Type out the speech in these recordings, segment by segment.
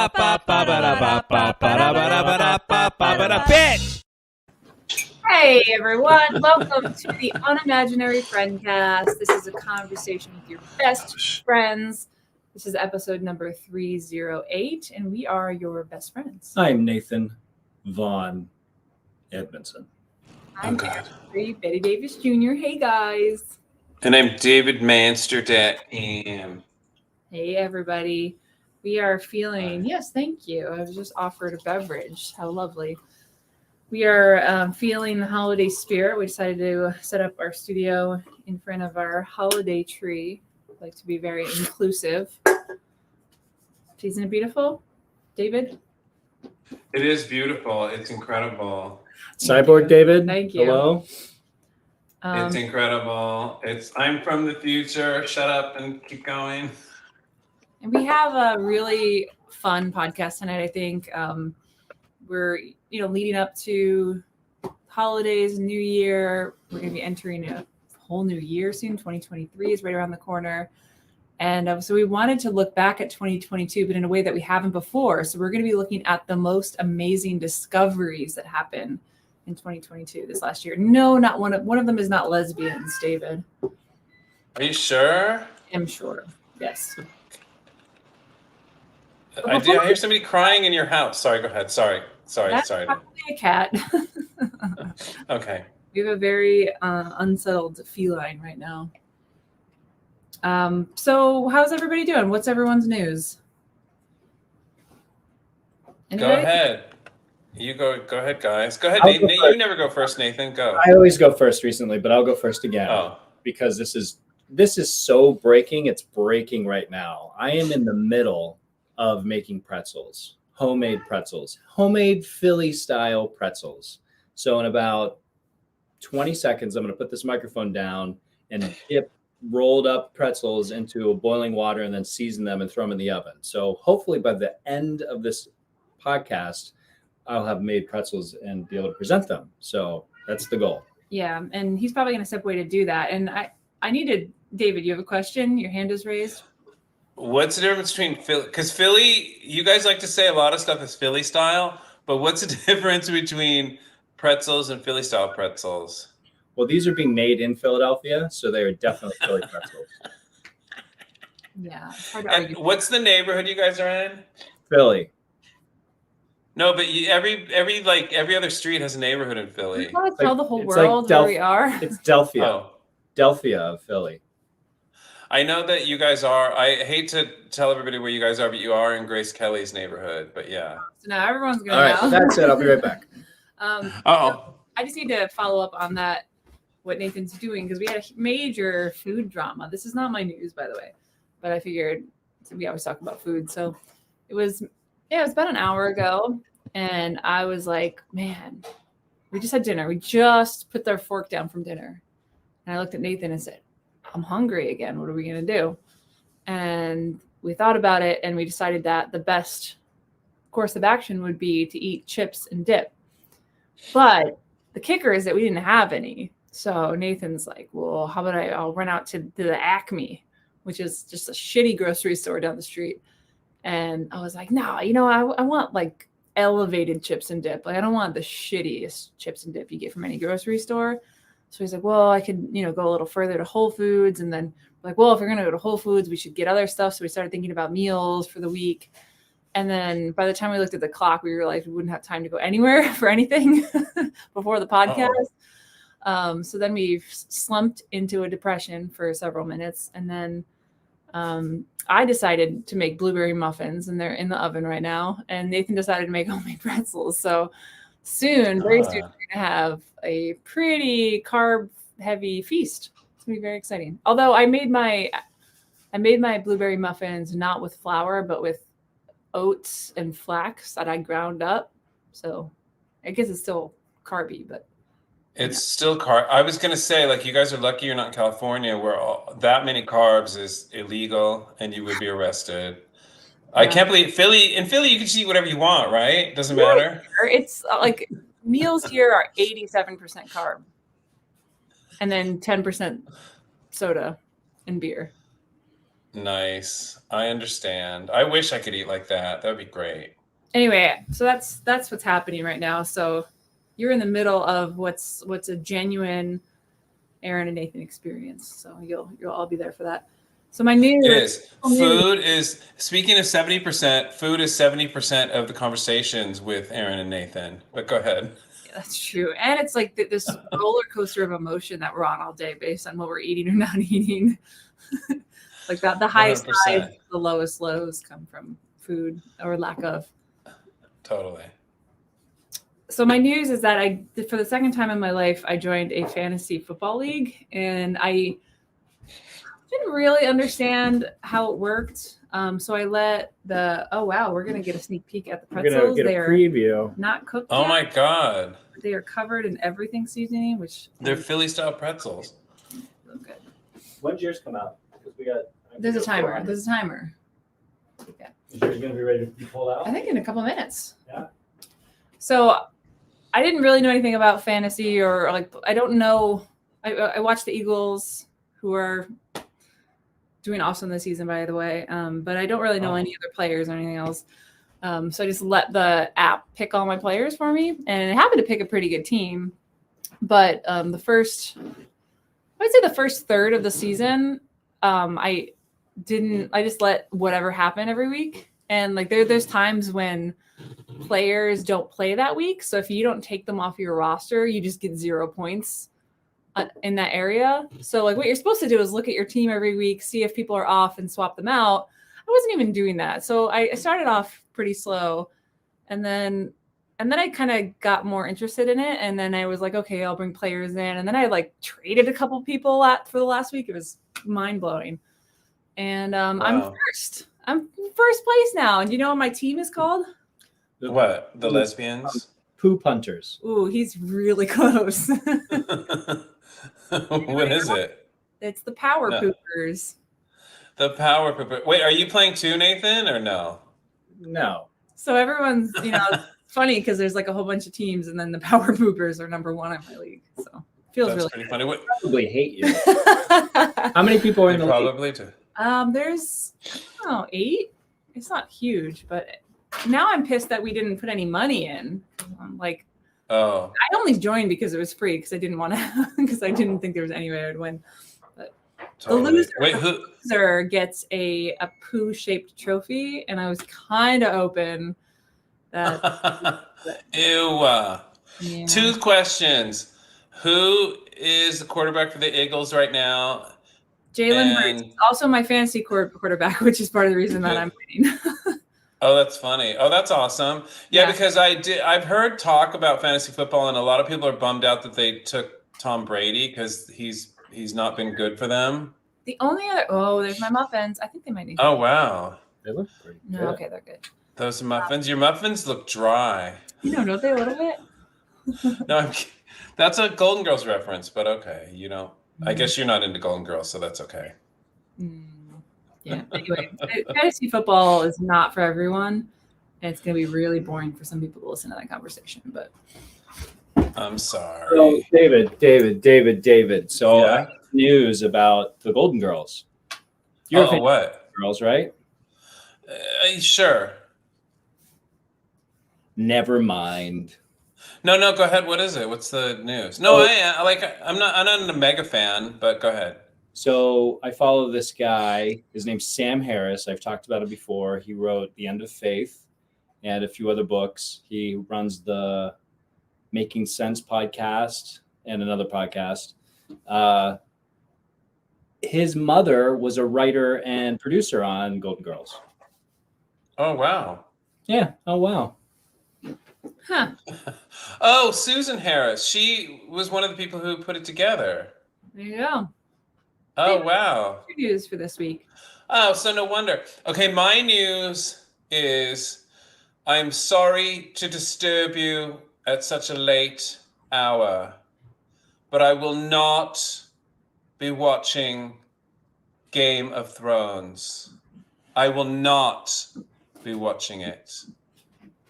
Bitch! Hey everyone, welcome to the Unimaginary Friendcast. This is a conversation with your best friends. This is episode number 308, and we are your best friends. I'm Nathan Vaughn Edmondson. I'm Betty Davis Jr. Hey guys. And I'm David Manster. Hey everybody. We are feeling, yes, thank you. I was just offered a beverage. How lovely. We are feeling the holiday spirit. We decided to set up our studio in front of our holiday tree. I like to be very inclusive. Isn't it beautiful, David? It is beautiful. It's incredible. Cyborg David. Thank you. Hello. It's incredible. I'm from the future. Shut up and keep going. And we have a really fun podcast tonight, I think. We're, leading up to holidays, New Year. We're going to be entering a whole new year soon. 2023 is right around the corner. And so we wanted to look back at 2022, but in a way that we haven't before. So we're going to be looking at the most amazing discoveries that happened in 2022 this last year. No, not one of them is not lesbians, David. Are you sure? I'm sure. Yes. I hear somebody crying in your house. Sorry, go ahead. Sorry. That's probably a cat. Okay. We have a very unsettled feline right now. So how's everybody doing? What's everyone's news? Anybody? Go ahead. You go ahead, guys. Go ahead, Nathan. You never go first, Nathan. Go. I always go first recently, but I'll go first again. Oh. Because this is so breaking. It's breaking right now. I am in the middle of making pretzels, homemade Philly style pretzels. So in about 20 seconds, I'm going to put this microphone down and dip rolled up pretzels into a boiling water and then season them and throw them in the oven. So hopefully by the end of this podcast, I'll have made pretzels and be able to present them. So that's the goal. Yeah. And he's probably going to step away to do that. And I needed, David, you have a question? Your hand is raised. What's the difference between Philly? Because Philly, you guys like to say a lot of stuff is Philly style, but what's the difference between pretzels and Philly style pretzels? Well, these are being made in Philadelphia, so they are definitely Philly pretzels. Yeah. It's hard to And argue. what's the neighborhood you guys are in? Philly. No, but every other street has a neighborhood in Philly. You want to tell the whole it's world like where we are? It's Delphia. Oh. Delphia of Philly. I know that you guys are. I hate to tell everybody where you guys are, but you are in Grace Kelly's neighborhood. But yeah. So now everyone's going to All right, know. that's it. I'll be right back. Uh-oh. I just need to follow up on that, what Nathan's doing, because we had a major food drama. This is not my news, by the way, but I figured we always talk about food. So it was about an hour ago, and I was like, man, we just had dinner. We just put their fork down from dinner. And I looked at Nathan and said, I'm hungry again. What are we going to do? And we thought about it, and we decided that the best course of action would be to eat chips and dip. But the kicker is that we didn't have any. So Nathan's like, well, how about I'll run out to the Acme, which is just a shitty grocery store down the street. And I was like, no, I want like elevated chips and dip. Like, I don't want the shittiest chips and dip you get from any grocery store. So he's like, well, I could, go a little further to Whole Foods. And then like, well, if we're going to go to Whole Foods, we should get other stuff. So we started thinking about meals for the week. And then by the time we looked at the clock, we realized we wouldn't have time to go anywhere for anything before the podcast. So then we slumped into a depression for several minutes. And then I decided to make blueberry muffins, and they're in the oven right now. And Nathan decided to make homemade pretzels. So very soon, we're going to have a pretty carb-heavy feast. It's going to be very exciting. Although I made my blueberry muffins not with flour, but with oats and flax that I ground up. So I guess it's still carby, but It's still carb. I was going to say, like, you guys are lucky you're not in California where that many carbs is illegal and you would be arrested. I can't believe in Philly, you can just eat whatever you want, right? Doesn't matter. It's like meals here are 87% carb and then 10% soda and beer. Nice. I understand. I wish I could eat like that. That would be great. Anyway, so that's what's happening right now. So you're in the middle of what's a genuine Erin and Nathan experience. So you'll all be there for that. So my news is speaking of 70%, food is 70% of the conversations with Erin and Nathan. But go ahead. Yeah, that's true. And it's like this roller coaster of emotion that we're on all day based on what we're eating or not eating. Like that, the highest 100%. highs, the lowest lows come from food or lack of. Totally. So my news is that for the second time in my life, I joined a fantasy football league, and I didn't really understand how it worked. So I let we're gonna get a sneak peek at the pretzels. We're gonna get a preview. Not cooked. Oh yet. My God! They are covered in everything seasoning, which they're Philly style pretzels. Look good. When's yours come out? Because we got. There's a timer. There's a timer. Yeah. Is yours gonna be ready to be pulled out? I think in a couple minutes. Yeah. So I didn't really know anything about fantasy or like I don't know. I watched the Eagles, who are doing awesome this season, by the way. But I don't really know any other players or anything else. So I just let the app pick all my players for me, and it happened to pick a pretty good team. But the first third of the season, I just let whatever happen every week. And like there's times when players don't play that week. So if you don't take them off your roster, you just get 0 points in that area. So like what you're supposed to do is look at your team every week, see if people are off and swap them out. I wasn't even doing that. So I started off pretty slow, and then I kind of got more interested in it. And then I was like, okay, I'll bring players in. And then I like traded a couple people for the last week. It was mind blowing. And Wow. I'm first place now. And do you know what my team is called? What? The Lesbians? Poop Hunters. Ooh, he's really close. What is it? It's the Power Poopers. The Power Pooper. Wait, are you playing too, Nathan, or no? No. So everyone's, it's funny because there's like a whole bunch of teams, and then the Power Poopers are number one in my league. So it feels That's really pretty funny. What? Probably hate you. How many people are in the league? Probably do. There's 8. It's not huge, but now I'm pissed that we didn't put any money in. I'm like, I only joined because it was free because I didn't want to because I didn't think there was any way I would win. But Totally. the loser gets a poo-shaped trophy, and I was kind of open that. Ew. Yeah. 2 questions. Who is the quarterback for the Eagles right now? Jalen Hurts, also my fantasy quarterback, which is part of the reason that I'm winning. Oh, that's funny. Oh, that's awesome. Yeah, because I've heard talk about fantasy football, and a lot of people are bummed out that they took Tom Brady because he's not been good for them. The only other there's my muffins. I think they might need. Oh wow, they look pretty good. No, okay, they're good. Those muffins. Your muffins look dry. Don't they a little bit? No, that's a Golden Girls reference, but okay, you don't. I guess you're not into Golden Girls, so that's okay. Yeah. Anyway, fantasy football is not for everyone, and it's going to be really boring for some people to listen to that conversation. But I'm sorry. So, David. So, I have news about the Golden Girls. You're a fan what? of girls, right? Sure. Never mind. No, go ahead. What is it? What's the news? No, I'm not a mega fan, but go ahead. So I follow this guy. His name's Sam Harris. I've talked about it before. He wrote The End of Faith and a few other books. He runs the Making Sense podcast and another podcast. His mother was a writer and producer on Golden Girls. Oh, wow. Yeah. Oh, wow. Huh. Oh, Susan Harris. She was one of the people who put it together. There you go. Oh, wow. News for this week. Oh, so no wonder. Okay, my news is I'm sorry to disturb you at such a late hour, but I will not be watching Game of Thrones. I will not be watching it.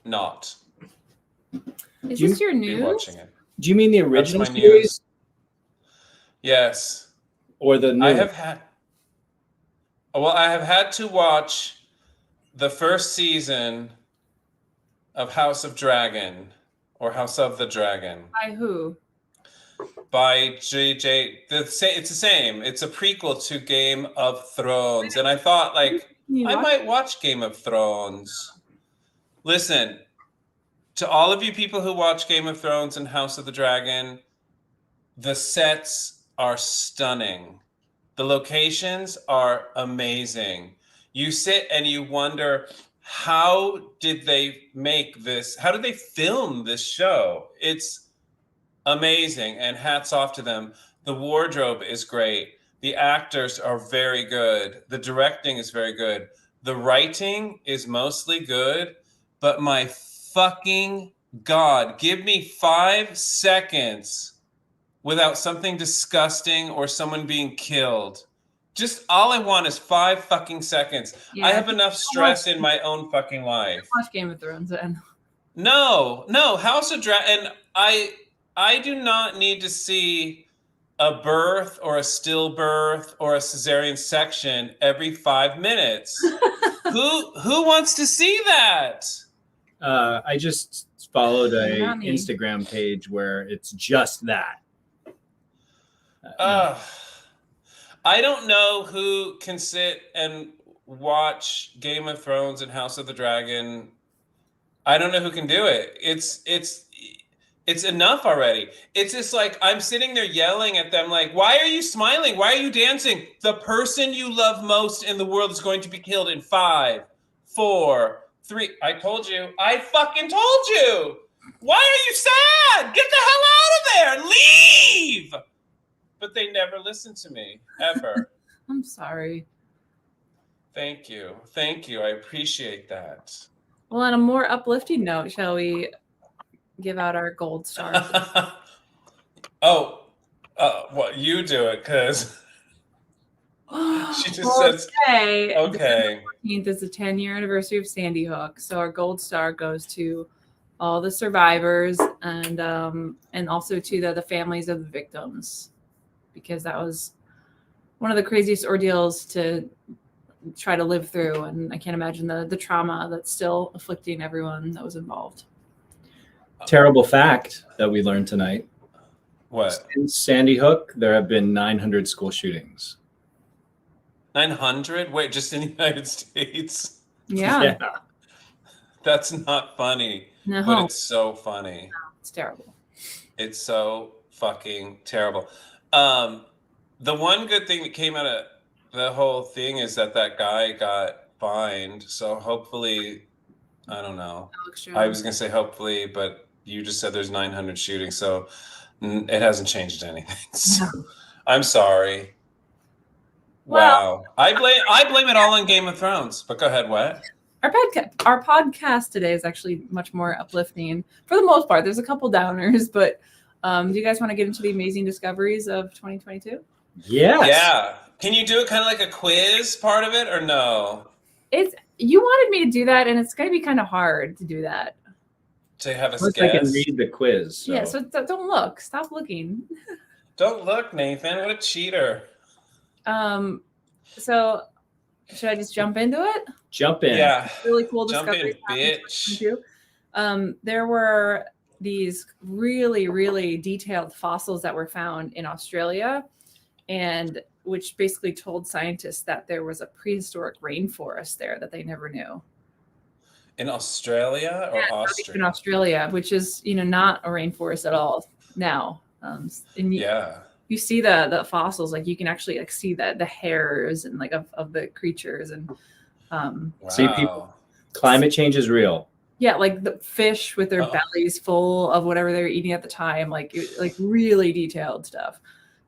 Not. Is this your news? Be watching it. Do you mean the original That's my series? News. Yes. Or the new? I have had. Well, I have had to watch the first season of House of Dragon or House of the Dragon By who? by JJ. It's the same. It's a prequel to Game of Thrones, and I thought like I might watch Game of Thrones. Listen, to all of you people who watch Game of Thrones and House of the Dragon, the sets are stunning. The locations are amazing. You sit and you wonder, how did they make this? How did they film this show? It's amazing, and hats off to them. The wardrobe is great. The actors are very good. The directing is very good. The writing is mostly good, but my fucking God, give me 5 seconds without something disgusting or someone being killed. Just all I want is 5 fucking seconds. Yeah, I have enough stress in my own fucking life. Watch Game of Thrones then. No, House of Dragon. And I do not need to see a birth or a stillbirth or a cesarean section every 5 minutes. Who wants to see that? I just followed a Not me. Instagram page where it's just that. No. I don't know who can sit and watch Game of Thrones and House of the Dragon. I don't know who can do it. It's enough already. It's just like I'm sitting there yelling at them like, why are you smiling? Why are you dancing? The person you love most in the world is going to be killed in 5, 4, 3. I told you. I fucking told you. Why are you sad? Get the hell out of there. Leave. But they never listen to me, ever. I'm sorry. Thank you. Thank you. I appreciate that. Well, on a more uplifting note, shall we give out our gold star? Well, you do it, because she just says, today, okay. December 14th is the 10-year anniversary of Sandy Hook. So our gold star goes to all the survivors and also to the families of the victims, because that was one of the craziest ordeals to try to live through. And I can't imagine the trauma that's still afflicting everyone that was involved. Terrible fact that we learned tonight. What? Since Sandy Hook, there have been 900 school shootings. 900? Wait, just in the United States? Yeah. That's not funny. No. But it's so funny. It's terrible. It's so fucking terrible. The one good thing that came out of the whole thing is that guy got fined. So hopefully, I don't know. I was going to say hopefully, but you just said there's 900 shootings. So it hasn't changed anything. So, I'm sorry. Wow. I blame it all on Game of Thrones. But go ahead, what? Our podcast today is actually much more uplifting for the most part. There's a couple downers, but do you guys want to get into the amazing discoveries of 2022? Yes. Yeah. Can you do it kind of like a quiz part of it, or no? You wanted me to do that, and it's going to be kind of hard to do that. To have us I guess. can read the quiz. So. Yeah, so don't look. Stop looking. Don't look, Nathan. What a cheater. So should I just jump into it? Jump in. Yeah. Really cool Jump discoveries. in, bitch. There were these really, really detailed fossils that were found in Australia, and which basically told scientists that there was a prehistoric rainforest there that they never knew. In Australia or Austria? In Australia, which is not a rainforest at all now. You see the fossils, like you can actually see the hairs and like of the creatures and Wow. See, people, climate change is real. Yeah, like the fish with their bellies full of whatever they were eating at the time, like really detailed stuff,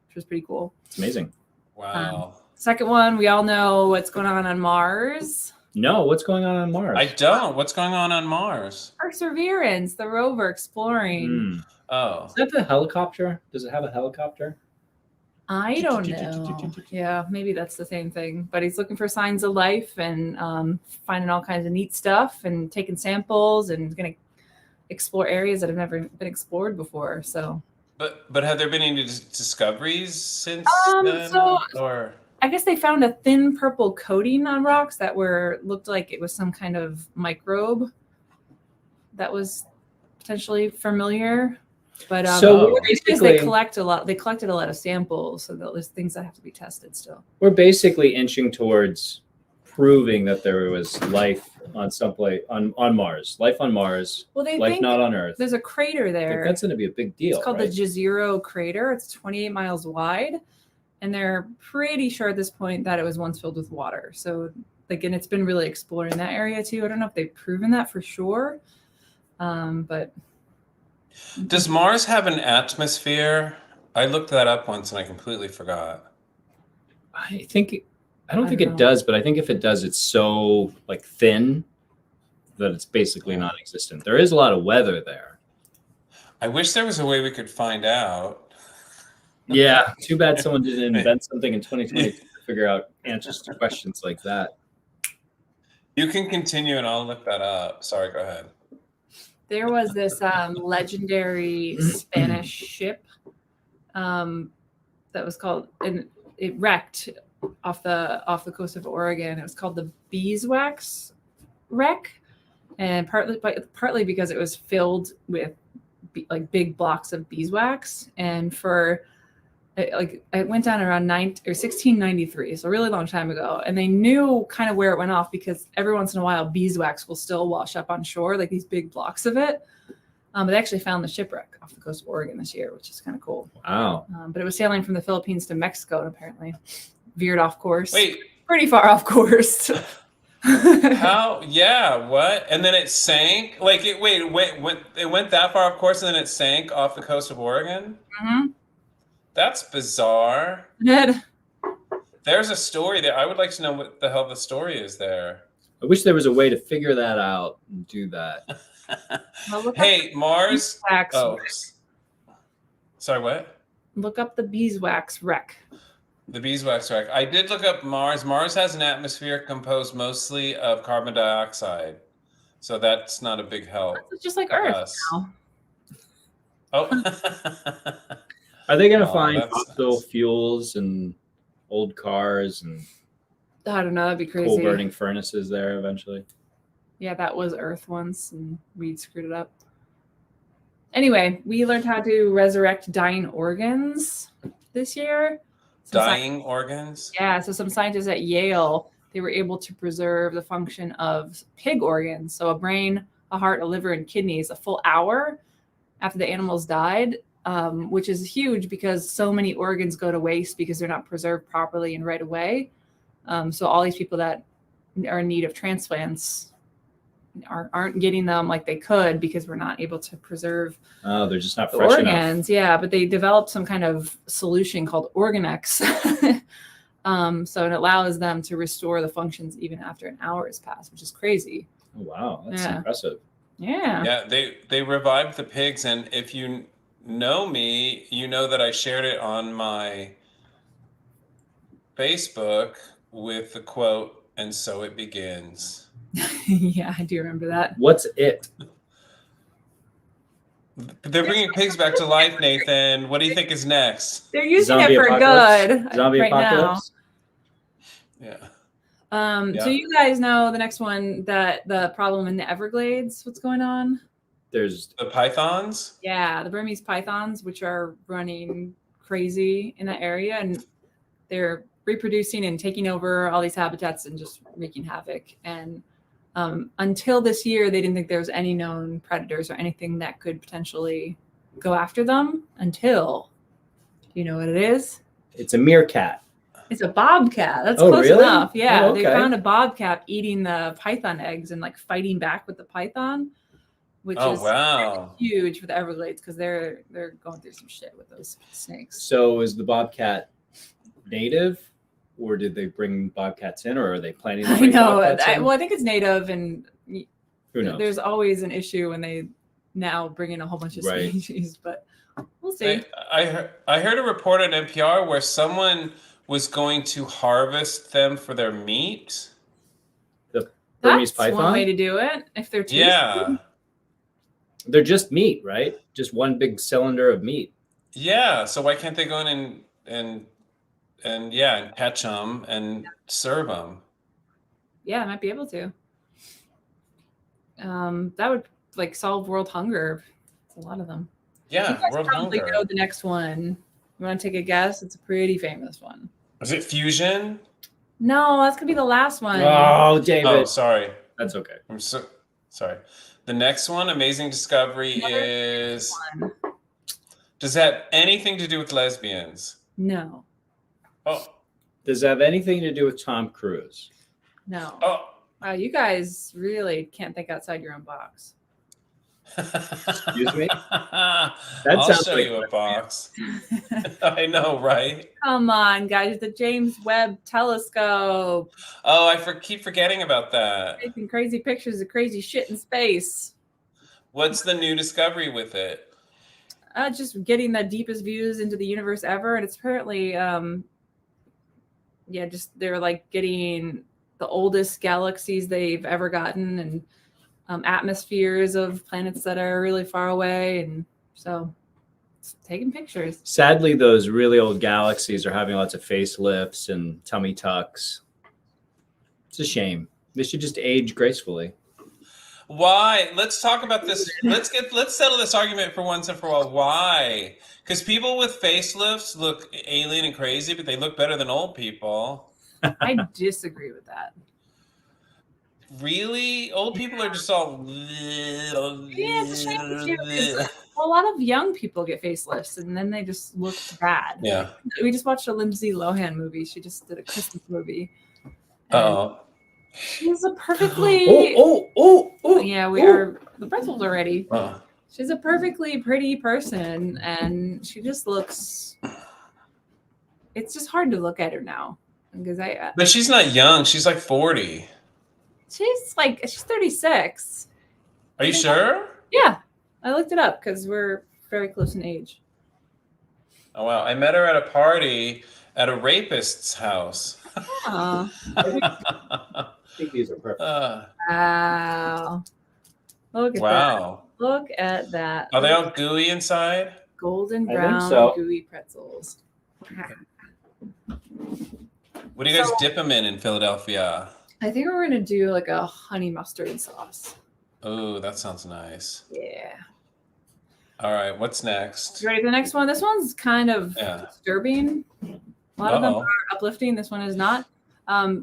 which was pretty cool. It's amazing. Wow. Second one, we all know what's going on Mars. No, what's going on Mars? I don't. What's going on Mars? Perseverance, the rover exploring. Oh. Is that the helicopter? Does it have a helicopter? I don't know. Yeah, maybe that's the same thing. But he's looking for signs of life and finding all kinds of neat stuff and taking samples and going to explore areas that have never been explored before. So. But have there been any discoveries since then? So or I guess they found a thin purple coating on rocks that looked like it was some kind of microbe that was potentially familiar. But So they collected a lot of samples, so there's things that have to be tested still. we're basically inching towards proving that there was life on someplace on Mars, life on Mars, Well, they life think not on Earth. there's a crater I think there. that's going to be a big deal. It's called right? the Jezero crater. It's 28 miles wide, and they're pretty sure at this point that it was once filled with water. So, again, it's been really exploring that area too. I don't know if they've proven that for sure, but Does Mars have an atmosphere? I looked that up once and I completely forgot. I don't think don't know. it does, but I think if it does, it's so like thin that it's basically non-existent. There is a lot of weather there. I wish there was a way we could find out. Yeah, too bad someone didn't invent something in 2022 to figure out answers to questions like that. You can continue and I'll look that up. Sorry, go ahead. there was this legendary Spanish ship that was called, and it wrecked off the coast of Oregon. It was called the Beeswax wreck, and partly because it was filled with like big blocks of beeswax, and it went down around 1693, so a really long time ago. And they knew kind of where it went off because every once in a while beeswax will still wash up on shore, like these big blocks of it. But they actually found the shipwreck off the coast of Oregon this year, which is kind of cool. Wow. But it was sailing from the Philippines to Mexico and apparently veered off course. Wait. Pretty far off course. How? Yeah. What? And then it sank. Like it. Wait. It went that far off course, and then it sank off the coast of Oregon. Mm-hmm. That's bizarre. Did. There's a story there. I would like to know what the hell the story is there. I wish there was a way to figure that out and do that. Hey, Mars. Beeswax. Oh, sorry. What? Look up the beeswax wreck. The beeswax wreck. I did look up Mars. Mars has an atmosphere composed mostly of carbon dioxide, so that's not a big help. It's just like Earth us. now. Oh. Are they going to find fossil fuels and old cars and I don't know. That'd be crazy. coal burning furnaces there eventually? Yeah, that was Earth once, and we screwed it up. Anyway, we learned how to resurrect dying organs this year. Dying organs? Yeah, so some scientists at Yale, they were able to preserve the function of pig organs. So a brain, a heart, a liver, and kidneys a full hour after the animals died, which is huge because so many organs go to waste because they're not preserved properly and right away. So all these people that are in need of transplants aren't getting them like they could because we're not able to preserve they're just not the fresh organs enough. Yeah, but they developed some kind of solution called Organex. So it allows them to restore the functions even after an hour has passed, which is crazy. Oh, wow, that's Yeah. impressive. Yeah, they revived the pigs, and if you know me, you know that I shared it on my Facebook with the quote, "And so it begins." Yeah, I do remember that. What's it? They're bringing pigs back to life, Nathan. What do you think is next? They're using Zombie it for apocalypse? good Zombie right apocalypse? Yeah. So you guys know the next one, that the problem in the Everglades, what's going on? There's The pythons? Yeah, the Burmese pythons, which are running crazy in that area, and they're reproducing and taking over all these habitats and just wreaking havoc. And until this year, they didn't think there was any known predators or anything that could potentially go after them until, you know what it is? it's a meerkat. It's a bobcat. That's Oh, close really? enough. Yeah, Oh, okay. They found a bobcat eating the python eggs and like fighting back with the python, which is Wow. huge for the Everglades because they're going through some shit with those snakes. So is the bobcat native, or did they bring bobcats in, or are they planning to I bring know. bobcats in? I think it's native, and Who knows? there's always an issue when they now bring in a whole bunch of Right. species, but we'll see. I heard a report on NPR where someone was going to harvest them for their meat. The Burmese That's python? one way to do it if they're tasty. Yeah. They're just meat, right? Just one big cylinder of meat. Yeah. So why can't they go in and and yeah, and catch them and serve them. Yeah, I might be able to. That would like solve world hunger. It's a lot of them. You Yeah, guys world probably hunger. know the next one. You want to take a guess? It's a pretty famous one. Is it fusion? No, that's gonna be the last one. Oh, David. Oh, sorry. That's okay. I'm so sorry. The next one, amazing discovery, Another is. one. Does that have anything to do with lesbians? No, Oh, Does it have anything to do with Tom Cruise? no. oh. Wow, you guys really can't think outside your own box. Excuse me? I'll sounds show like you a box. I know, right? Come on, guys, the James Webb Telescope. Oh, I keep forgetting about that. Taking crazy pictures of crazy shit in space. What's the new discovery with it? Just getting the deepest views into the universe ever, and it's apparently, just they're like getting the oldest galaxies they've ever gotten, and atmospheres of planets that are really far away, and so it's taking pictures. Sadly, those really old galaxies are having lots of facelifts and tummy tucks. It's a shame. They should just age gracefully. Why? Let's talk about this. Let's settle this argument for once and for all. Why? Because people with facelifts look alien and crazy, but they look better than old people. I disagree with that. Really? Old people are just all. Yeah, it's a shame too, 'cause a lot of young people get facelifts, and then they just look bad. Yeah. We just watched a Lindsay Lohan movie. She just did a Christmas movie. Oh. She's a perfectly. Yeah, we are. The pretzels are ready. Oh. She's a perfectly pretty person, and she just looks. It's just hard to look at her now because But she's not young. She's like 40. she's 36. Are you sure? Yeah, I looked it up because we're very close in age. Oh wow! I met her at a party at a rapist's house. Aw. I think these are perfect. Wow. Look at that. Wow. Look at that. Are they all gooey inside? Golden I think brown so. gooey pretzels. What do you guys dip them in Philadelphia? I think we're gonna do like a honey mustard sauce. Oh, that sounds nice. Yeah. All right, what's next? You ready for the next one? This one's kind of disturbing. A lot of them are uplifting. This one is not.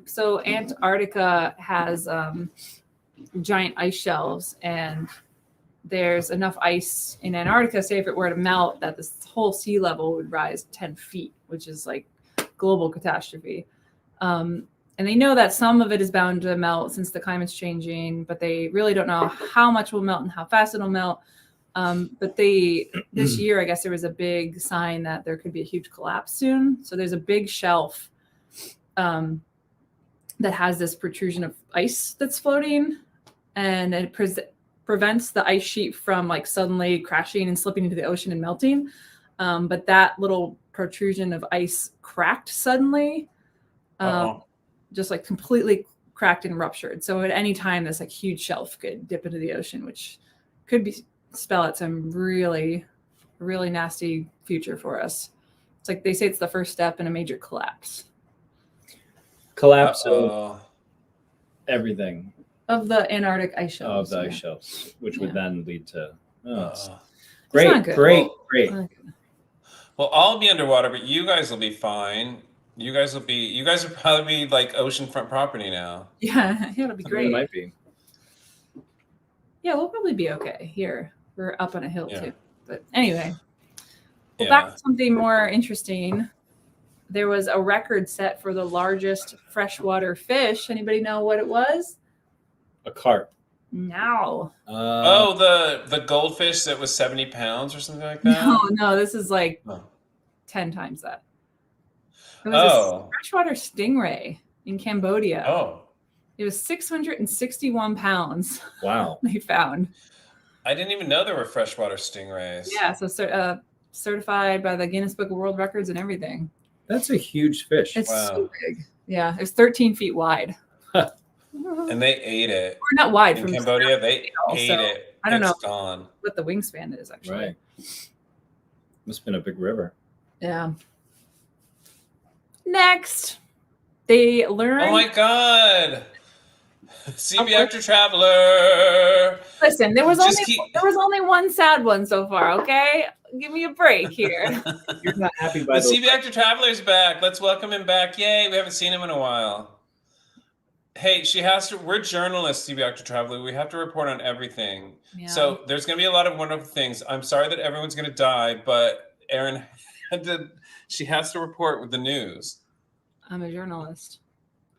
So Antarctica has giant ice shelves, and there's enough ice in Antarctica, say if it were to melt, that this whole sea level would rise 10 feet, which is like global catastrophe. And they know that some of it is bound to melt since the climate's changing, but they really don't know how much will melt and how fast it'll melt. But this year, I guess there was a big sign that there could be a huge collapse soon. So there's a big shelf that has this protrusion of ice that's floating, and it prevents the ice sheet from like suddenly crashing and slipping into the ocean and melting. But that little protrusion of ice cracked suddenly, just like completely cracked and ruptured. So at any time, this like huge shelf could dip into the ocean, which could spell out some really, really nasty future for us. It's like they say it's the first step in a major collapse. Collapse of everything. Of the Antarctic ice shelves. Of the ice shelves, which would then lead to Great. Well, I'll be underwater, but you guys will be fine. You guys will probably be like oceanfront property now. Yeah, it'll be great. It might be. Yeah, we'll probably be okay here. We're up on a hill too. But anyway, back to something more interesting. There was a record set for the largest freshwater fish. Anybody know what it was? A carp. No. The goldfish that was 70 pounds or something like that? No, this is like 10 times that. It was a freshwater stingray in Cambodia. Oh. It was 661 pounds. Wow. They found. I didn't even know there were freshwater stingrays. Yeah, so certified by the Guinness Book of World Records and everything. That's a huge fish. It's so big. Yeah, it's 13 feet wide. And they ate it. Or not wide. In Cambodia, they ate it. I don't know gone. what the wingspan is, actually. Right. Must have been a big river. Yeah. Next, they learned. Oh my God. CB Actor Traveler. Listen, there was Just only one sad one so far. Okay, give me a break here. You're not happy by The those. CB Actor Traveler's back. Let's welcome him back. Yay, we haven't seen him in a while. Hey, she has to. We're journalists, CB Actor Traveler. We have to report on everything. Yeah. So there's going to be a lot of wonderful things. I'm sorry that everyone's going to die, but Erin she has to report with the news. I'm a journalist.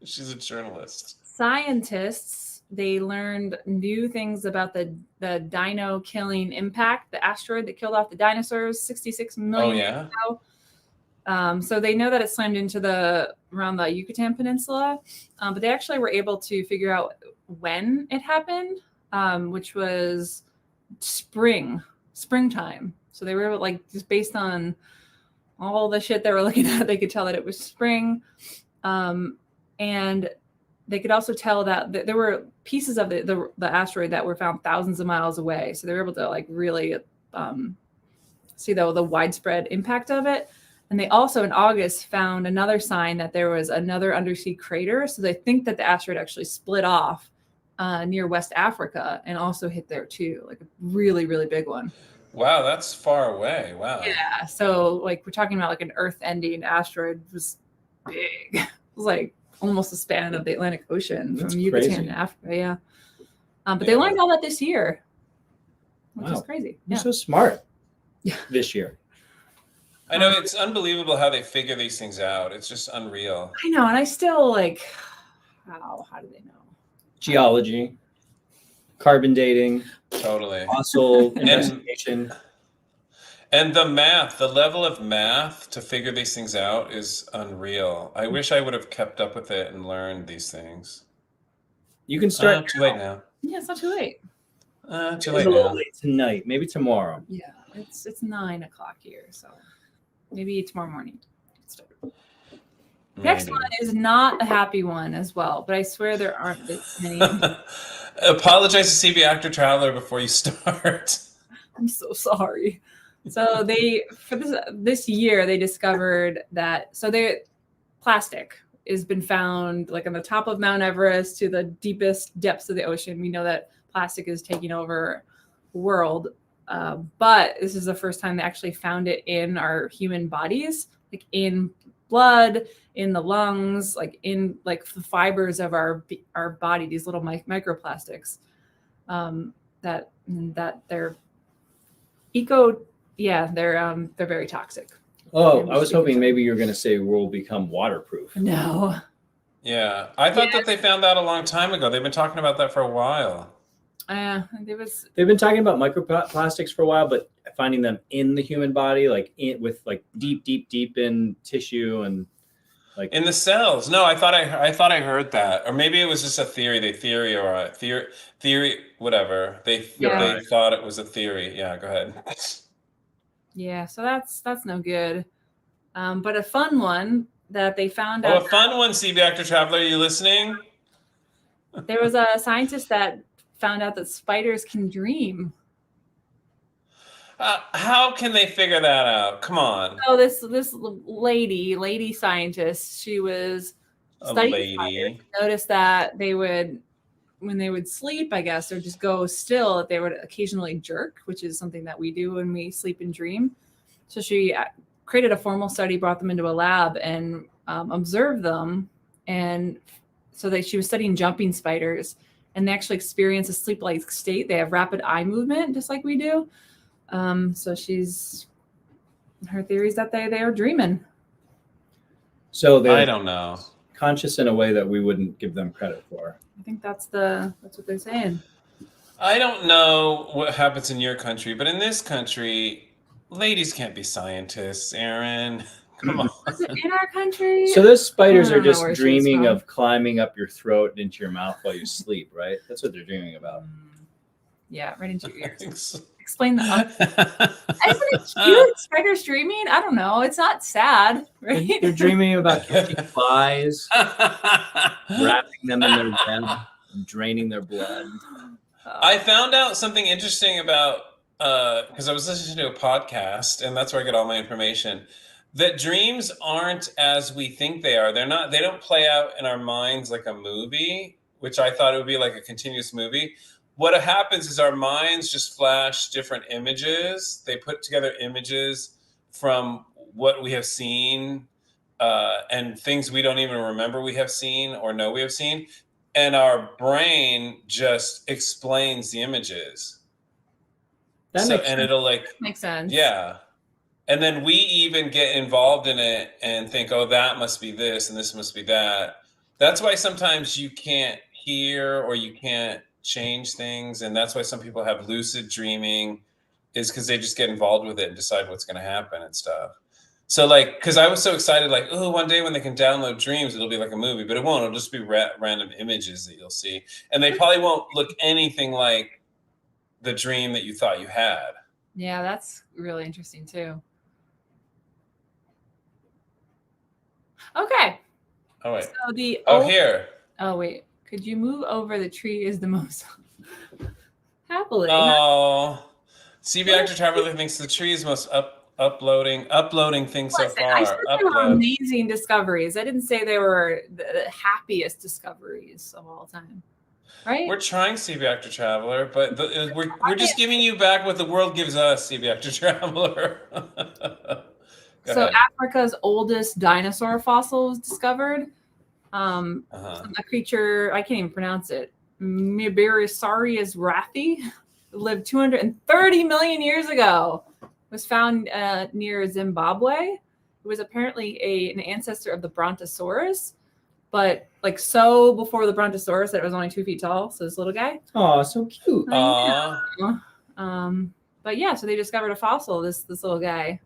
She's a journalist. Scientists, they learned new things about the Dino Killing impact, the asteroid that killed off the dinosaurs 66 million years ago. So they know that it slammed into around the Yucatan Peninsula, but they actually were able to figure out when it happened, which was springtime. So they were like, just based on all the shit they were looking at, they could tell that it was spring. And they could also tell that there were pieces of the asteroid that were found thousands of miles away. So they were able to like really see the widespread impact of it. And they also in August found another sign that there was another undersea crater. So they think that the asteroid actually split off near West Africa and also hit there too, like a really, really big one. Wow, that's far away. Wow. Yeah. So like we're talking about like an Earth-ending asteroid. It was big. It was like almost the span of the Atlantic Ocean from Yucatan to Africa. Yeah. But they learned all that this year, which is crazy. You're so smart. Yeah. This year. I know, it's unbelievable how they figure these things out. It's just unreal. I know, and I still like, how do they know? Geology, carbon dating, Totally. fossil investigation. And the math, the level of math to figure these things out is unreal. I wish I would have kept up with it and learned these things. You can start. Too late now. Yeah, it's not too late. Too late a little now. late tonight, maybe tomorrow. Yeah, it's 9 o'clock here, so maybe tomorrow morning. Next one is not a happy one as well, but I swear there aren't this many. Apologize to CB Actor Traveler before you start. I'm so sorry. So for this year they discovered that plastic has been found like on the top of Mount Everest to the deepest depths of the ocean. We know that plastic is taking over the world, but this is the first time they actually found it in our human bodies, like in blood, in the lungs, like in like the fibers of our body, these little microplastics that they're they're very toxic. Oh, I was hoping maybe you were going to say we'll become waterproof. No. Yeah, I thought that they found that a long time ago. They've been talking about that for a while. They've been talking about microplastics for a while, but finding them in the human body, like with like deep in tissue and like in the cells. No, I thought I heard that, or maybe it was just a theory. Theory, whatever. They thought it was a theory. Yeah, go ahead. Yeah, so that's no good. But a fun one that they found out. Oh, a fun one, CB Actor Traveler. Are you listening? There was a scientist that found out that spiders can dream. How can they figure that out? Come on. Oh, this lady scientist, she was studying spiders, noticed that when they would sleep, I guess, or just go still, that they would occasionally jerk, which is something that we do when we sleep and dream. So she created a formal study, brought them into a lab and observed them. And so she was studying jumping spiders, and they actually experience a sleep-like state. They have rapid eye movement, just like we do. So her theory is that they are dreaming. So they're I don't know. Conscious in a way that we wouldn't give them credit for. I think that's what they're saying. I don't know what happens in your country, but in this country, ladies can't be scientists, Erin. Come on. Is it in our country? So those spiders are just dreaming of climbing up your throat and into your mouth while you sleep, right? That's what they're dreaming about. Yeah, right into your ears. So. Explain that. Isn't it cute? Spiders dreaming? I don't know. It's not sad, right? They're dreaming about catching flies, wrapping them in their web, and draining their blood. I found out something interesting about because I was listening to a podcast, and that's where I get all my information. that dreams aren't as we think they are. They don't play out in our minds like a movie, which I thought it would be like a continuous movie. What happens is our minds just flash different images. They put together images from what we have seen, and things we don't even remember we have seen or know we have seen. And our brain just explains the images. That makes sense. It'll like, Makes sense. yeah. And then we even get involved in it and think, oh, that must be this and this must be that. That's why sometimes you can't hear or you can't change things. And that's why some people have lucid dreaming, is because they just get involved with it and decide what's going to happen and stuff. So like, because I was so excited, like, oh, one day when they can download dreams, it'll be like a movie, but it won't. It'll just be random images that you'll see. And they probably won't look anything like the dream that you thought you had. Yeah, that's really interesting too. Okay. Oh, wait. So the Here. Oh, wait. Could you move over? The tree is the most happily. Oh, CB Actor Traveler thinks the tree is most uploading thing so far. I said they were amazing discoveries. I didn't say they were the happiest discoveries of all time. Right? We're trying, CB Actor Traveler, but we're just giving you back what the world gives us, CB Actor Traveler. So Africa's oldest dinosaur fossil was discovered. A creature, I can't even pronounce it. Mbiresaurus raathi lived 230 million years ago. Was found near Zimbabwe. It was apparently an ancestor of the Brontosaurus, but like so before the Brontosaurus that it was only 2 feet tall. So this little guy. Oh, so cute. But yeah, so they discovered a fossil. This little guy.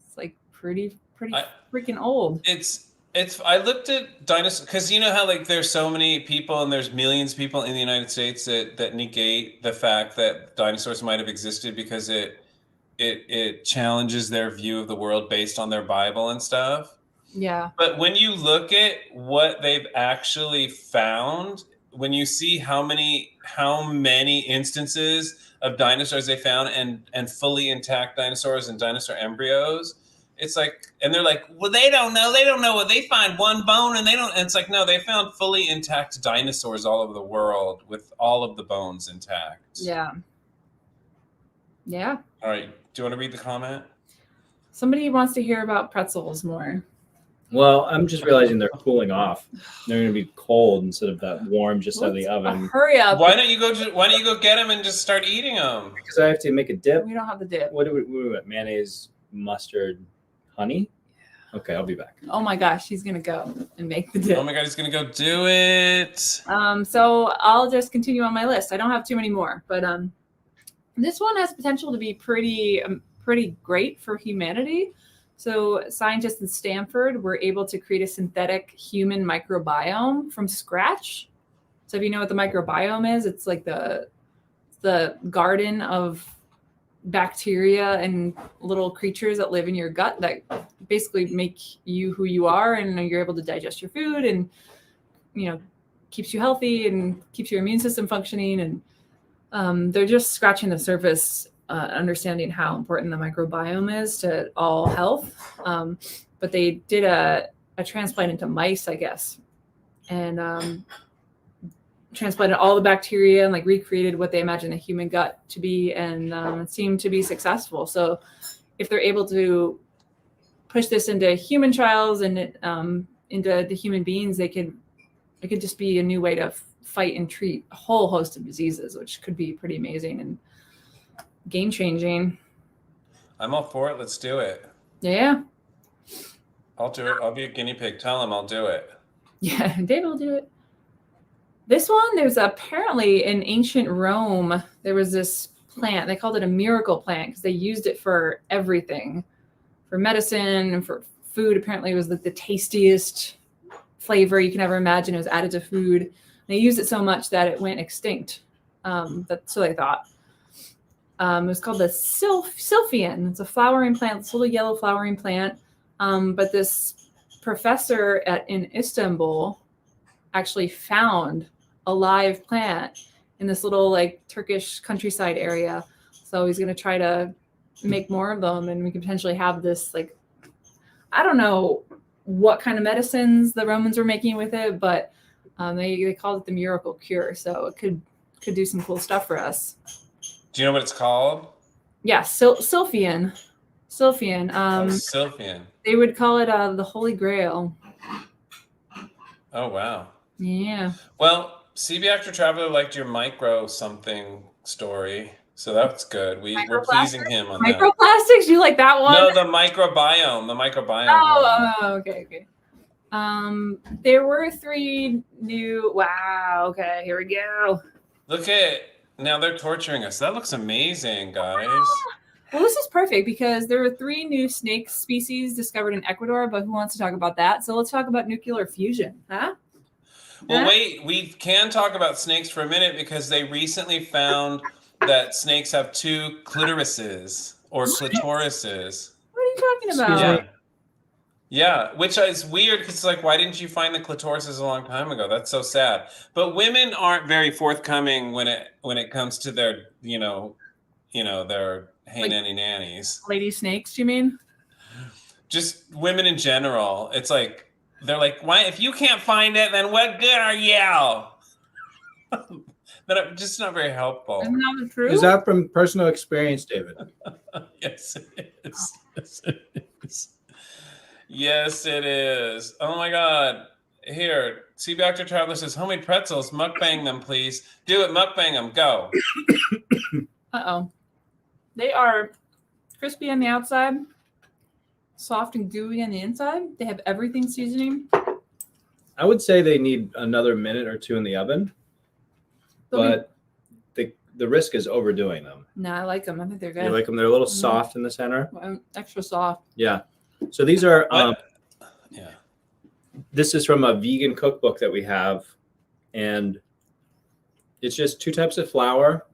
It's like pretty freaking old. I looked at dinosaurs because you know how like there's so many people and there's millions of people in the United States that negate the fact that dinosaurs might have existed because it challenges their view of the world based on their Bible and stuff. Yeah. But when you look at what they've actually found, when you see how many instances of dinosaurs they found and fully intact dinosaurs and dinosaur embryos, it's like, and they're like, well, they don't know what they find one bone and it's like, no, they found fully intact dinosaurs all over the world with all of the bones intact. Yeah. Yeah. All right. Do you want to read the comment? Somebody wants to hear about pretzels more. Well, I'm just realizing they're cooling off. They're going to be cold instead of that warm just out of the oven. Hurry up. Why don't you go get them and just start eating them? Because I have to make a dip. We don't have the dip. What do we mayonnaise, mustard, honey? Okay, I'll be back. Oh my gosh, he's going to go and make the dip. Oh my God, he's going to go do it. So I'll just continue on my list. I don't have too many more, but this one has potential to be pretty great for humanity. So scientists in Stanford were able to create a synthetic human microbiome from scratch. So if you know what the microbiome is, it's like the garden of bacteria and little creatures that live in your gut that basically make you who you are, and you're able to digest your food and, you know, keeps you healthy and keeps your immune system functioning. And they're just scratching the surface, understanding how important the microbiome is to all health. But they did a transplant into mice, I guess, and transplanted all the bacteria and like recreated what they imagined the human gut to be, and it seemed to be successful. So if they're able to push this into human trials and into the human beings, it could just be a new way to fight and treat a whole host of diseases, which could be pretty amazing and game changing. I'm all for it. Let's do it. Yeah. I'll do it. I'll be a guinea pig. Tell him I'll do it. Yeah, David will do it. This one, there's apparently in ancient Rome, there was this plant. They called it a miracle plant because they used it for everything, for medicine and for food. Apparently it was the tastiest flavor you can ever imagine. It was added to food. And they used it so much that it went extinct. That's what they thought. It was called the silphion. It's a flowering plant, this little yellow flowering plant. But this professor in Istanbul actually found a live plant in this little like Turkish countryside area. So he's going to try to make more of them, and we could potentially have this like I don't know what kind of medicines the Romans were making with it, but they called it the miracle cure. So it could do some cool stuff for us. Do you know what it's called? Yeah, silphion. Silphion. Silphion. They would call it the Holy Grail. Oh, wow. Yeah. Well, CB Actor Traveler liked your micro something story, so that's good. We're pleasing him on that. Microplastics? You like that one? No, the microbiome. The microbiome. Oh, okay. There were 3 new. Wow. Okay, here we go. Look at now they're torturing us. That looks amazing, guys. Well, this is perfect because there were 3 new snake species discovered in Ecuador, but who wants to talk about that? So let's talk about nuclear fusion, huh? Well, wait, we can talk about snakes for a minute because they recently found that snakes have 2 clitorises or clitorises. What are you talking about? Yeah. Yeah, which is weird because it's like, why didn't you find the clitorises a long time ago? That's so sad. But women aren't very forthcoming when it comes to their, their hey nanny nannies. Lady snakes, you mean? Just women in general. It's like they're like, why? If you can't find it, then what good are you? But just not very helpful. Isn't that true? Is that from personal experience, David? Yes, it is. Yes, it is. Yes, it is. Oh my God. Here, CB Actor Traveler says, homemade pretzels, mukbang them, please. Do it, mukbang them, go. Uh-oh. They are crispy on the outside, soft and gooey on the inside. They have everything seasoning. I would say they need another minute or 2 in the oven, but the risk is overdoing them. No, I like them. I think they're good. You like them? They're a little soft in the center. Extra soft. Yeah. So these are, yeah. This is from a vegan cookbook that we have, and it's just 2 types of flour.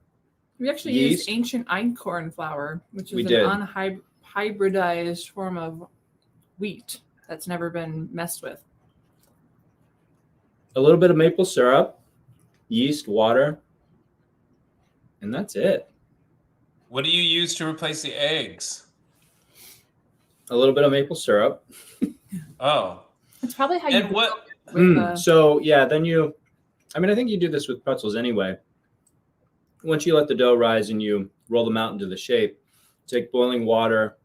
We actually yeast. used ancient einkorn flour, which is did. an unhybridized form of wheat that's never been messed with. A little bit of maple syrup, yeast, water, and that's it. What do you use to replace the eggs? A little bit of maple syrup. Oh. That's probably how you And what? So yeah, then I think you do this with pretzels anyway. Once you let the dough rise and you roll them out into the shape, take boiling water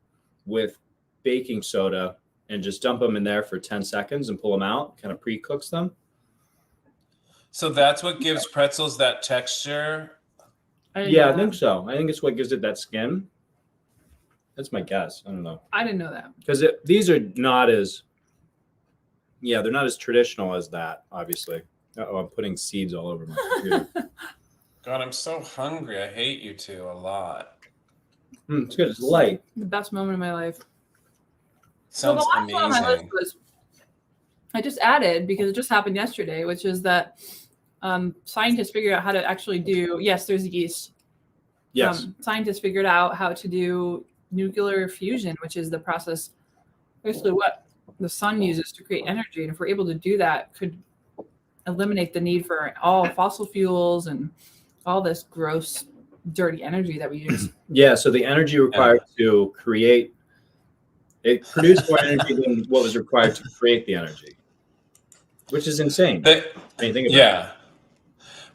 with baking soda and just dump them in there for 10 seconds and pull them out, kind of pre-cooks them. So that's what gives pretzels that texture? Yeah, I think so. I think it's what gives it that skin. That's my guess. I don't know. I didn't know that. Because these are not as, they're not as traditional as that, obviously. Uh-oh, I'm putting seeds all over my computer. God, I'm so hungry. I hate you two a lot. It's good. It's light. The best moment of my life. Sounds the last one on my list amazing. was, I just added, because it just happened yesterday, which is that scientists figured out how to actually do, yes, there's yeast. Yes. Scientists figured out how to do nuclear fusion, which is the process, basically what the sun uses to create energy. And if we're able to do that, could eliminate the need for all fossil fuels and all this gross, dirty energy that we use. Yeah. So the energy required to create, it produced more energy than what was required to create the energy, which is insane. When you think about it.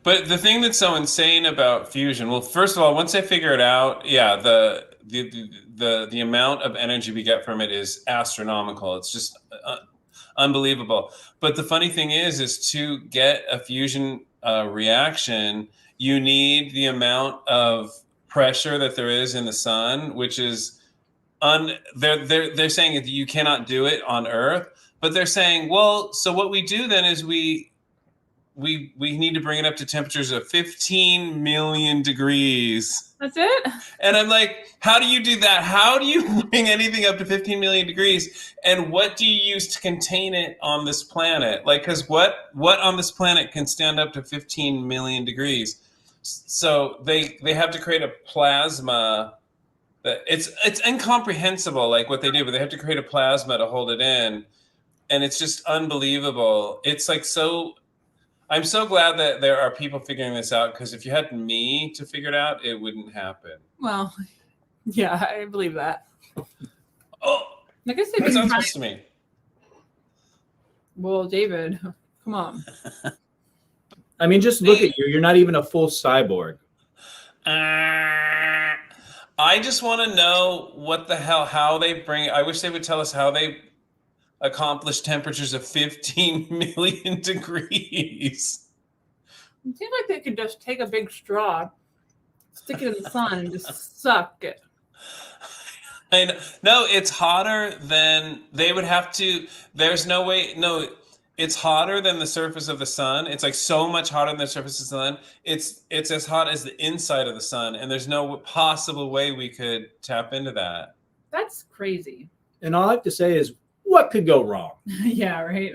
But the thing that's so insane about fusion, well, first of all, once I figure it out, the amount of energy we get from it is astronomical. It's just unbelievable. But the funny thing is to get a fusion reaction, you need the amount of pressure that there is in the sun, which is they're saying that you cannot do it on Earth. But they're saying, well, so what we do then is we need to bring it up to temperatures of 15 million degrees. That's it? And I'm like, how do you do that? How do you bring anything up to 15 million degrees? And what do you use to contain it on this planet? Like, because what on this planet can stand up to 15 million degrees? So they have to create a plasma. That it's incomprehensible, like what they do, but they have to create a plasma to hold it in. And it's just unbelievable. It's like I'm so glad that there are people figuring this out, because if you had me to figure it out, it wouldn't happen. Well, yeah, I believe that. Oh, I guess What they've is that been supposed to mean? Well, David, come on. I mean, just look at you. You're not even a full cyborg. I just want to know what the hell, how they bring. I wish they would tell us how they accomplish temperatures of 15 million degrees. It seems like they could just take a big straw, stick it in the sun, and just suck it. I know. No, it's hotter than they would have to. There's no way. No, it's hotter than the surface of the sun. It's like so much hotter than the surface of the sun. It's as hot as the inside of the sun, and there's no possible way we could tap into that. That's crazy. And all I have to say is, what could go wrong? Yeah, right.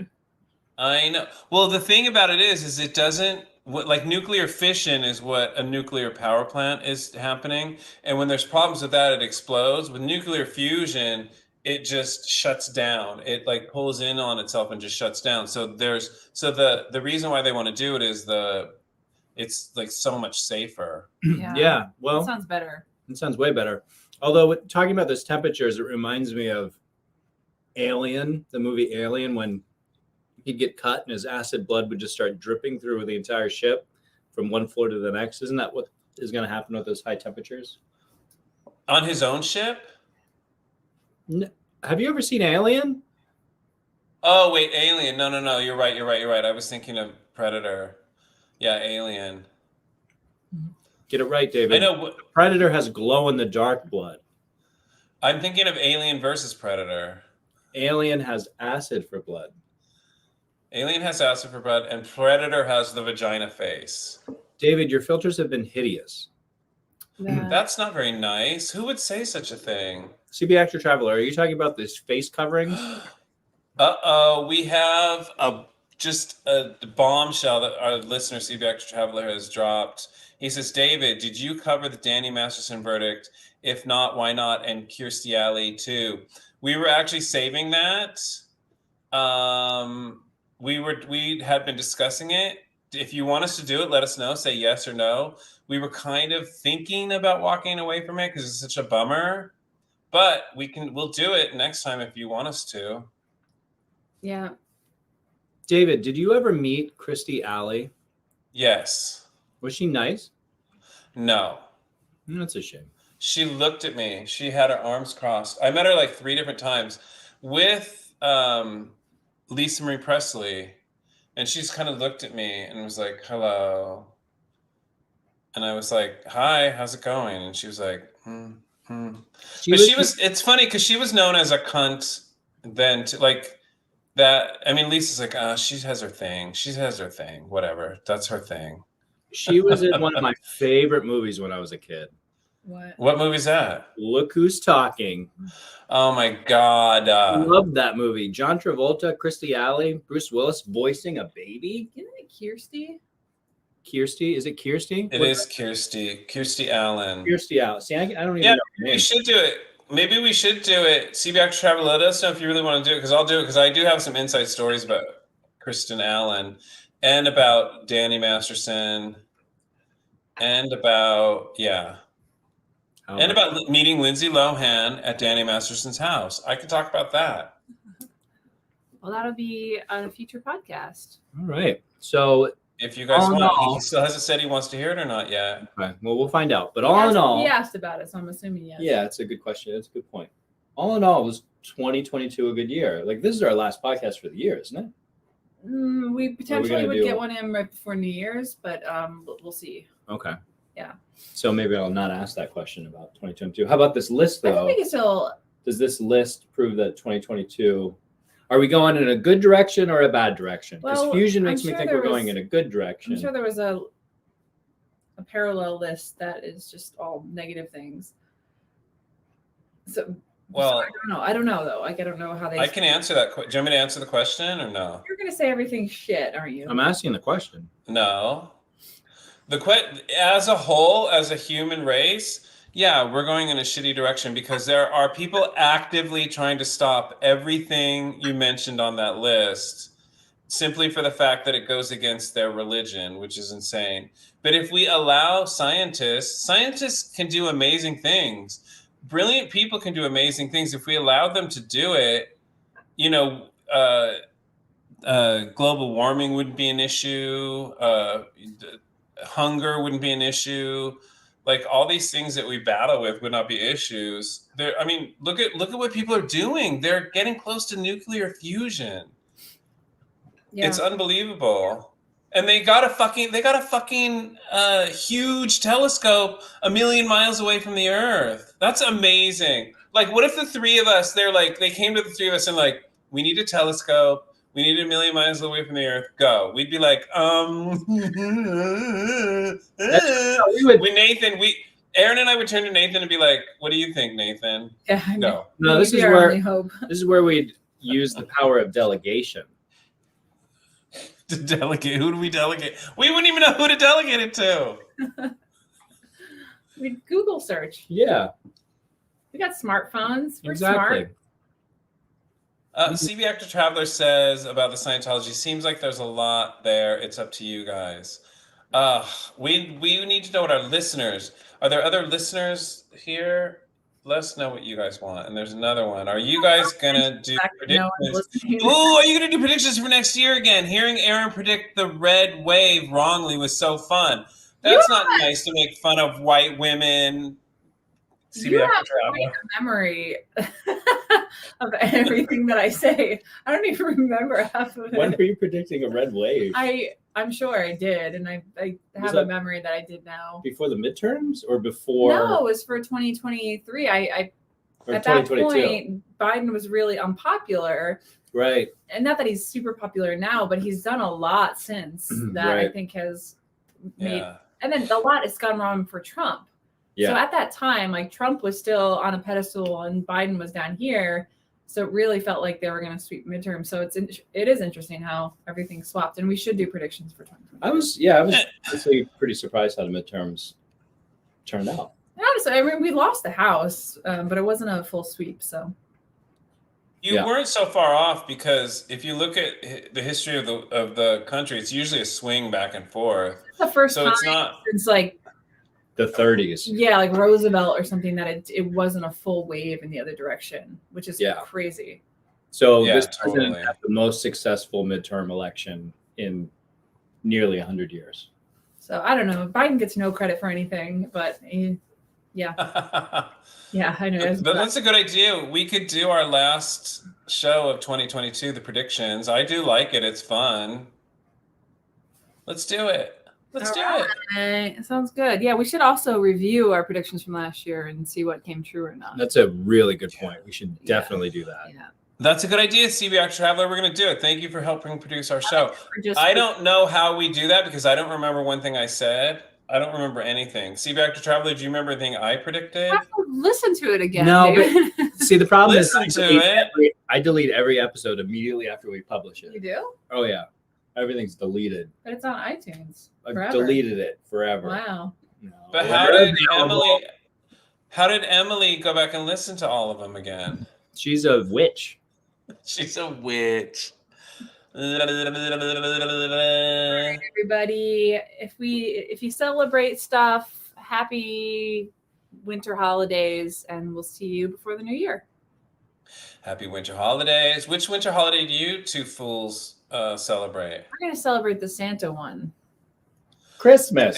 I know. Well, the thing about it is it doesn't. Like nuclear fission is what a nuclear power plant is happening, and when there's problems with that, it explodes. With nuclear fusion, it just shuts down. It like pulls in on itself and just shuts down. So the reason why they want to do it is it's like so much safer. Yeah. Well, That sounds better. it sounds way better. Although talking about those temperatures, it reminds me of Alien, the movie Alien, when he'd get cut and his acid blood would just start dripping through the entire ship from one floor to the next. Isn't that what is going to happen with those high temperatures? On his own ship? Have you ever seen Alien? Oh, wait, Alien. No. You're right. I was thinking of Predator. Yeah, Alien. Get it right, David. I know. Predator has glow-in-the-dark blood. I'm thinking of Alien versus Predator. Alien has acid for blood. Alien has acid for blood, and Predator has the vagina face. David, your filters have been hideous. That's not very nice. Who would say such a thing? CB Actor Traveler, are you talking about these face coverings? Uh-oh, we have just a bombshell that our listener, CB Actor Traveler, has dropped. He says, David, did you cover the Danny Masterson verdict? If not, why not? And Kirstie Alley, too. We were actually saving that. We had been discussing it. If you want us to do it, let us know. Say yes or no. We were kind of thinking about walking away from it because it's such a bummer. But we'll do it next time if you want us to. Yeah. David, did you ever meet Kirstie Alley? Yes. Was she nice? No. That's a shame. She looked at me. She had her arms crossed. I met her like 3 different times with Lisa Marie Presley, and she just kind of looked at me and was like, hello. And I was like, hi, how's it going? And she was like, it's funny because she was known as a cunt then to like that. I mean, Lisa's like, she has her thing. She has her thing. Whatever. That's her thing. She was in one of my favorite movies when I was a kid. What movie's that? Look Who's Talking. Oh my God. I love that movie. John Travolta, Kirstie Alley, Bruce Willis voicing a baby. Isn't it Kirstie? Kirstie? Is it Kirstie? It is Kirstie. Kirstie Allen. Kirstie Alley. See, I don't even know her name. We should do it. Maybe we should do it. CB Actor Travel, let us know if you really want to do it, because I'll do it, because I do have some inside stories about Kristen Allen and about Danny Masterson and about, and about meeting Lindsay Lohan at Danny Masterson's house. I could talk about that. Well, that'll be on a future podcast. All right. So if you guys want, he still hasn't said he wants to hear it or not yet. Okay. Well, we'll find out. But all in all, he asked about it, so I'm assuming yes. Yeah, it's a good question. It's a good point. All in all, was 2022 a good year? Like, this is our last podcast for the year, isn't it? We potentially would get one in right before New Year's, but we'll see. Okay. Yeah. So maybe I'll not ask that question about 2022. How about this list, though? I think it's still. Does this list prove that 2022? Are we going in a good direction or a bad direction? Because fusion makes me think we're going in a good direction. I'm sure there was a parallel list that is just all negative things. So, well, I don't know though. I don't know how they. I can answer that. Do you want me to answer the question or no? You're going to say everything's shit, aren't you? I'm asking the question. No. As a whole, as a human race, yeah, we're going in a shitty direction because there are people actively trying to stop everything you mentioned on that list simply for the fact that it goes against their religion, which is insane. But if we allow scientists can do amazing things. brilliant people can do amazing things if we allowed them to do it. You know, global warming wouldn't be an issue. Hunger wouldn't be an issue. Like all these things that we battle with would not be issues. I mean, look at what people are doing. They're getting close to nuclear fusion. Yeah. It's unbelievable. And they got a fucking huge telescope 1,000,000 miles away from the Earth. That's amazing. Like, what if the three of us? They came to the three of us and like, we need a telescope. We need 1,000,000 miles away from the Earth. Go. We'd be like, Erin and I would turn to Nathan and be like, "What do you think, Nathan?" Yeah, I know. Go. No, this is Maybe our only hope. this is where we'd use the power of delegation. To delegate. Who do we delegate? We wouldn't even know who to delegate it to. We'd Google search. Yeah, We got smartphones. We're exactly. smart. CB Actor Traveler says about the Scientology, seems like there's a lot there. It's up to you guys. We need to know what our listeners, are there other listeners here? Let us know what you guys want. And there's another one. Are you guys going to do predictions? Ooh, are you going to do predictions for next year again? Hearing Erin predict the red wave wrongly was so fun. That's not nice to make fun of white women. You have quite a memory of everything that I say. I don't even remember half of it. When were you predicting a red wave? I'm sure I did, and I have a memory that I did now. Before the midterms or before? No, it was for 2023. At that point, Biden was really unpopular. Right. And not that he's super popular now, but he's done a lot since that right. I think has made, and then a lot has gone wrong for Trump. Yeah. So at that time, like Trump was still on a pedestal and Biden was down here. So it really felt like they were going to sweep midterm. So it is interesting how everything swapped, and we should do predictions for 2020. I was honestly pretty surprised how the midterms turned out. Honestly, I mean, we lost the House, but it wasn't a full sweep. So you weren't so far off, because if you look at the history of the country, it's usually a swing back and forth. It's the first so time it's not since like the 30s. Yeah, like Roosevelt or something, that it wasn't a full wave in the other direction, which is crazy. So this president had the most successful midterm election in nearly 100 years. So I don't know. Biden gets no credit for anything, but yeah, I know. But that's a good idea. We could do our last show of 2022, the predictions. I do like it. It's fun. Let's do it. Let's do it. Sounds good. Yeah, we should also review our predictions from last year and see what came true or not. That's a really good point. We should definitely do that. Yeah. That's a good idea, CB Actor Traveler. We're going to do it. Thank you for helping produce our show. I don't know how we do that, because I don't remember one thing I said. I don't remember anything. CB Actor Traveler, do you remember anything I predicted? I have to listen to it again. No, but see, the problem is I delete every episode immediately after we publish it. You do? Oh, yeah. Everything's deleted. But it's on iTunes. I've deleted it forever. Wow. No. But how did Emily go back and listen to all of them again? She's a witch. She's a witch. Everybody, if you celebrate stuff, happy winter holidays, and we'll see you before the new year. Happy winter holidays. Which winter holiday do you two fools celebrate? We're going to celebrate the Santa one. Christmas.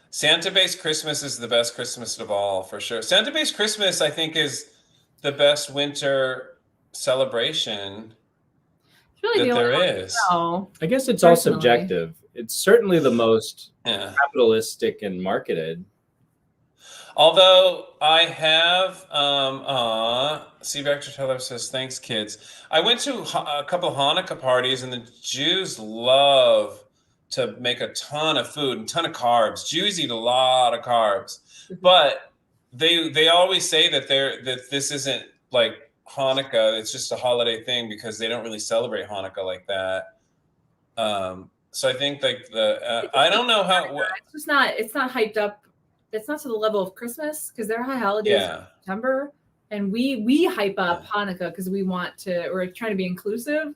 Santa-based Christmas is the best Christmas of all, for sure. Santa-based Christmas, I think, is the best winter celebration really that there is. I guess it's all subjective. It's certainly the most capitalistic and marketed. Although I have, CB Actor Taylor says, thanks, kids. I went to a couple of Hanukkah parties, and the Jews love to make a ton of food and a ton of carbs. Jews eat a lot of carbs, but they always say that this isn't like Hanukkah. It's just a holiday thing, because they don't really celebrate Hanukkah like that. So I think like I don't know how. It's not hyped up. It's not to the level of Christmas, because their high holidays in September, and we hype up Hanukkah because we're trying to be inclusive.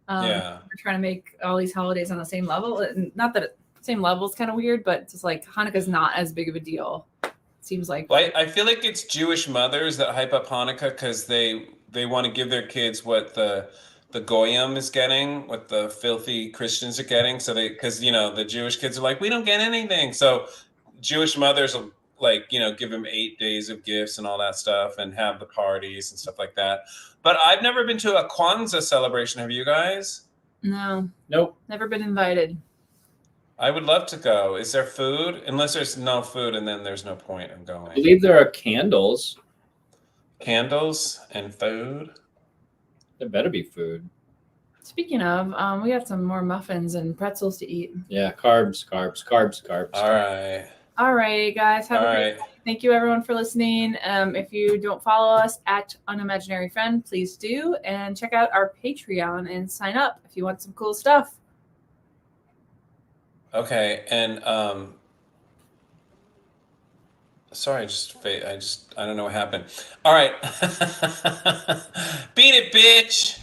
We're trying to make all these holidays on the same level. And not that same level is kind of weird, but it's just like Hanukkah is not as big of a deal. It seems like. Well, I feel like it's Jewish mothers that hype up Hanukkah because they want to give their kids what the goyim is getting, what the filthy Christians are getting. So because the Jewish kids are like, we don't get anything. So Jewish mothers will give them 8 days of gifts and all that stuff and have the parties and stuff like that. But I've never been to a Kwanzaa celebration. Have you guys? No. Nope. Never been invited. I would love to go. Is there food? Unless there's no food, and then there's no point in I going. believe there are candles. Candles and food. There better be food. Speaking of, we got some more muffins and pretzels to eat. Yeah, carbs. All right. All right, guys. Have a great night. Thank you, everyone, for listening. If you don't follow us at Unimaginary Friend, please do. And check out our Patreon and sign up if you want some cool stuff. Okay, and sorry, I don't know what happened. All right. Beat it, bitch.